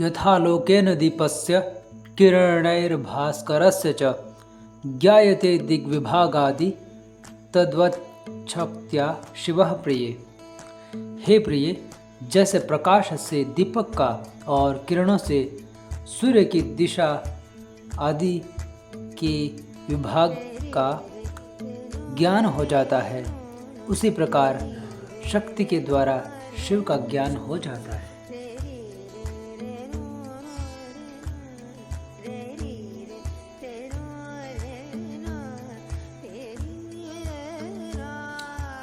यथालोकेन दीपस्य किरणैर्भास्करस्य च ज्ञायते दिग्विभागादि तद्वच्छक्त्या शिवः प्रिये। हे प्रिय, जैसे प्रकाश से दीपक का और किरणों से सूर्य की दिशा आदि के विभाग का ज्ञान हो जाता है, उसी प्रकार शक्ति के द्वारा शिव का ज्ञान हो जाता है।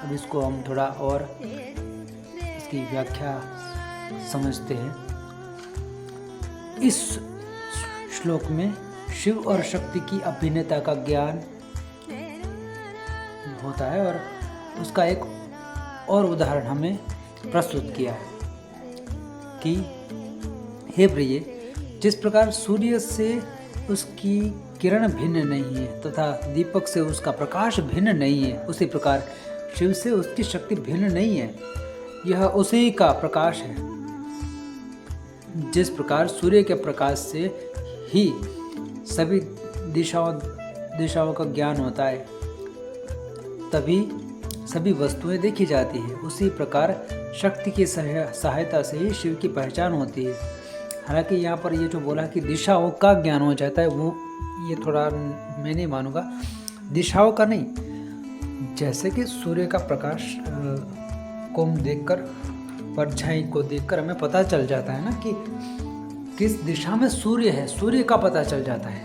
अब इसको हम थोड़ा और इसकी व्याख्या समझते हैं। इस श्लोक में शिव और शक्ति की अभिन्नता का ज्ञान होता है और उसका एक और उदाहरण हमें प्रस्तुत किया है कि हे प्रिय, जिस प्रकार सूर्य से उसकी किरण भिन्न नहीं है तथा दीपक से उसका प्रकाश भिन्न नहीं है, उसी प्रकार शिव से उसकी शक्ति भिन्न नहीं है। यह उसी का प्रकाश है। जिस प्रकार सूर्य के प्रकाश से ही सभी दिशाओं का ज्ञान होता है, तभी सभी वस्तुएं देखी जाती है, उसी प्रकार शक्ति की सहायता से ही शिव की पहचान होती है। हालांकि यहाँ पर ये जो बोला कि दिशाओं का ज्ञान हो जाता है, वो ये थोड़ा मैं नहीं मानूंगा। दिशाओं का नहीं, जैसे कि सूर्य का प्रकाश को देखकर, परछाई को देखकर हमें पता चल जाता है ना कि किस दिशा में सूर्य है, सूर्य का पता चल जाता है।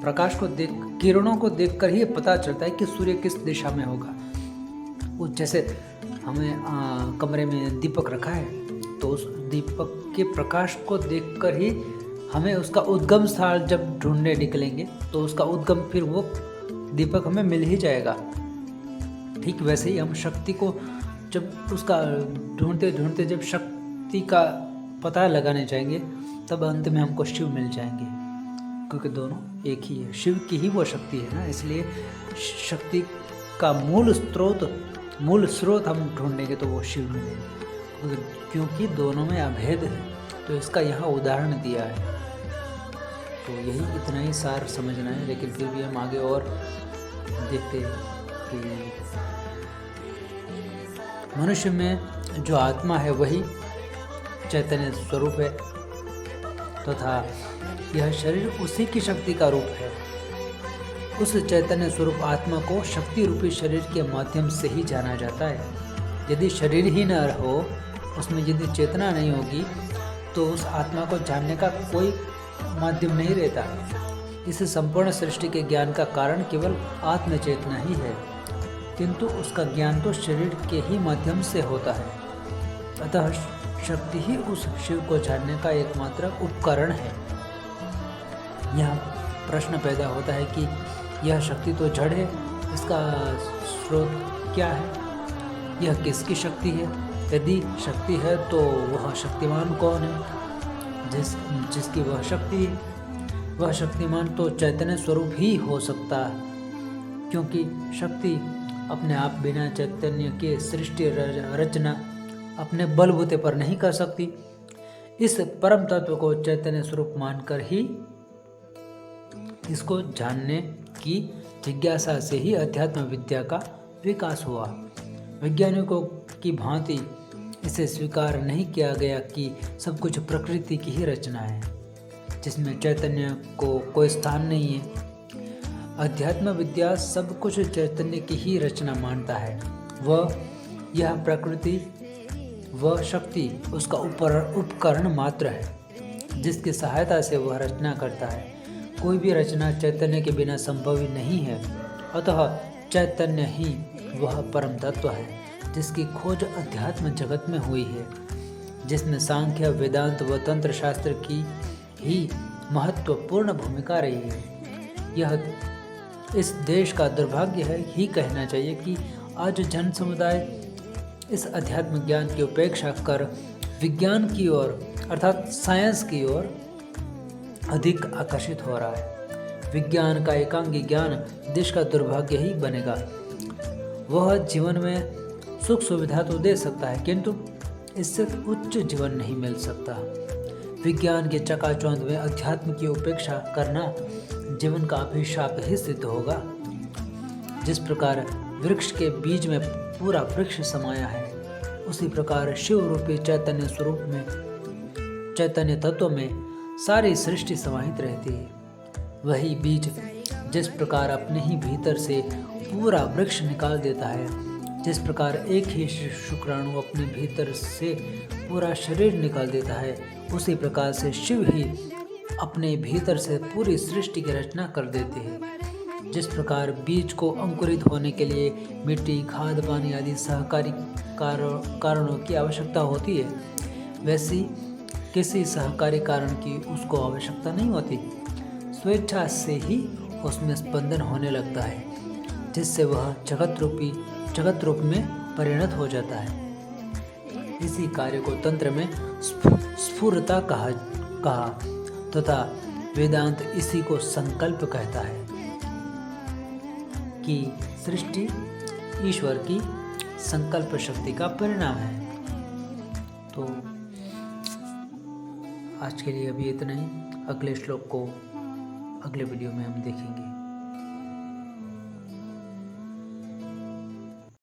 प्रकाश को देख, किरणों को देखकर ही पता चलता है कि सूर्य किस दिशा में होगा। वो जैसे हमें कमरे में दीपक रखा है, तो उस दीपक के प्रकाश को देखकर ही हमें उसका उद्गम स्थान जब ढूंढने निकलेंगे तो उसका उद्गम फिर वो दीपक हमें मिल ही जाएगा। ठीक वैसे ही हम शक्ति को जब उसका ढूंढते ढूंढते जब शक्ति का पता लगाने जाएंगे, तब अंत में हमको शिव मिल जाएंगे, क्योंकि दोनों एक ही है। शिव की ही वो शक्ति है ना, इसलिए शक्ति का मूल स्रोत हम ढूंढेंगे तो वो शिव मिलेंगे, क्योंकि दोनों में अभेद है। तो इसका यहाँ उदाहरण दिया है। तो यही इतना ही सार समझना है, लेकिन फिर भी हम आगे और देखते हैं कि मनुष्य में जो आत्मा है वही चैतन्य स्वरूप है तथा यह शरीर उसी की शक्ति का रूप है। उस चैतन्य स्वरूप आत्मा को शक्ति रूपी शरीर के माध्यम से ही जाना जाता है। यदि शरीर ही न हो, उसमें यदि चेतना नहीं होगी, तो उस आत्मा को जानने का कोई माध्यम नहीं रहता। इस संपूर्ण सृष्टि के ज्ञान का कारण केवल आत्म चेतना ही है, किंतु उसका ज्ञान तो शरीर के ही माध्यम से होता है। अतः शक्ति ही उस शिव को जानने का एकमात्र उपकरण है। यह प्रश्न पैदा होता है कि यह शक्ति तो जड़ है, इसका स्रोत क्या है? यह किसकी शक्ति है? यदि शक्ति है तो वह शक्तिमान कौन है? जिसकी वह शक्ति है, वह शक्तिमान तो चैतन्य स्वरूप ही हो सकता है, क्योंकि शक्ति अपने आप बिना चैतन्य के सृष्टि रचना अपने बलबूते पर नहीं कर सकती। इस परम तत्व को चैतन्य स्वरूप मानकर ही इसको जानने की जिज्ञासा से ही अध्यात्म विद्या का विकास हुआ। वैज्ञानिकों की भांति इसे स्वीकार नहीं किया गया कि सब कुछ प्रकृति की ही रचना है, जिसमें चैतन्य को कोई स्थान नहीं है। अध्यात्म विद्या सब कुछ चैतन्य की ही रचना मानता है। वह यह प्रकृति वह शक्ति उसका उपकरण मात्र है, जिसकी सहायता से वह रचना करता है। कोई भी रचना चैतन्य के बिना संभव ही नहीं है। अतः चैतन्य ही वह परम तत्व है, जिसकी खोज अध्यात्म जगत में हुई है, जिसमें सांख्य, वेदांत व तंत्र शास्त्र की ही महत्वपूर्ण भूमिका रही है। यह इस देश का दुर्भाग्य है ही कहना चाहिए कि आज जन समुदाय इस अध्यात्म ज्ञान की उपेक्षा कर विज्ञान की ओर अर्थात साइंस की ओर अधिक आकर्षित हो रहा है। विज्ञान का एकांगी ज्ञान देश का दुर्भाग्य ही बनेगा। वह जीवन में सुख सुविधा तो दे सकता है, किंतु इससे उच्च जीवन नहीं मिल सकता, विज्ञान के चकाचौंध में अध्यात्म की उपेक्षा करना जीवन का अभिशाप ही सिद्ध होगा। जिस प्रकार वृक्ष के बीज में पूरा वृक्ष समाया है, उसी प्रकार शिव रूपी चैतन्य स्वरूप में, चैतन्य तत्व में सारी सृष्टि समाहित रहती है। वही बीज जिस प्रकार अपने ही भीतर से पूरा वृक्ष निकाल देता है, जिस प्रकार एक ही शुक्राणु अपने भीतर से पूरा शरीर निकाल देता है, उसी प्रकार से शिव ही अपने भीतर से पूरी सृष्टि की रचना कर देते हैं। जिस प्रकार बीज को अंकुरित होने के लिए मिट्टी, खाद, पानी आदि सहकारी कारणों की आवश्यकता होती है, वैसी किसी सहकारी कारण की उसको आवश्यकता नहीं होती। स्वेच्छा से ही उसमें स्पंदन होने लगता है, जिससे वह जगत रूप में परिणत हो जाता है। इसी कार्य को तंत्र में स्फुरता कहा तथा वेदांत इसी को संकल्प कहता है कि सृष्टि ईश्वर की संकल्प शक्ति का परिणाम है। तो आज के लिए अभी इतना ही। अगले श्लोक को अगले वीडियो में हम देखेंगे।